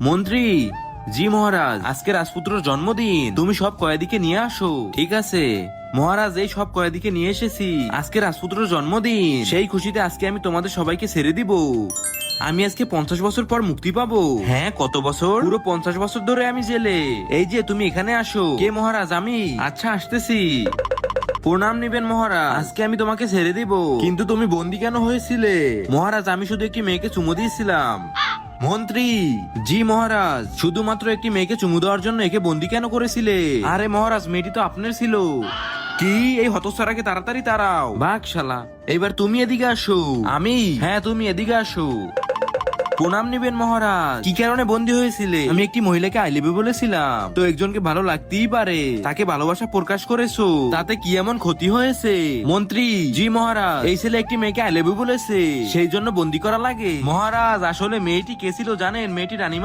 মন্ত্রী, জি মহারাজ, আজকে রাজপুত্রর জন্মদিন, তুমি সব কয়েদিকে নিয়ে আসো। ঠিক আছে মহারাজ, এই সব কয়েদিকে নিয়ে এসেছি। আজকে রাজপুত্রর জন্মদিন, সেই খুশিতে আজকে আমি তোমাদের সবাইকে ছেড়ে দিব। আমি আজকে 50 বছর পর মুক্তি পাবো। হ্যাঁ, কত বছর? পুরো 50 বছর ধরে আমি জেলে। এই যে তুমি এখানে আসো। কে মহারাজ? আমি। আচ্ছা, আসতেছি। প্রণাম নিবেন মহারাজ, আজকে আমি তোমাকে ছেড়ে দিব। কিন্তু তুমি বন্দি কেন হয়েছিলে? মহারাজ, আমি শুধু একটি মেয়েকে চুমু দিয়েছিলাম। মন্ত্রী, জি মহারাজ, শুধুমাত্র একটি মেয়েকে চুমু দেওয়ার জন্য একে বন্দি কেন করেছিলে? আরে মহারাজ, মেয়েটি তো আপনার ছিল। কি? এই হতচ্ছাড়াকে তাড়াতাড়ি তাড়াও। বাঘ শালা, এবার তুমি এদিকে আসো। আমি? হ্যাঁ, তুমি এদিকে আসো। প্রণাম নিবেন মহারাজ, কি কারণে বন্দী হয়েছিলে? আমি একটি মহিলাকে আই লাভ ইউ বলেছিলাম, তো একজনকে ভালো লাগতেই পারে, তাকে ভালোবাসা প্রকাশ করেছো, তাতে কি এমন ক্ষতি হয়েছে? মন্ত্রী, জি মহারাজ, এই ছেলে একটি মেয়েকে আই লাভ ইউ বলেছে, সেই জন্য বন্দী করা লাগে। মহারাজ, আসলে মেয়েটি কে ছিল জানেন? মেয়েটি রানীমা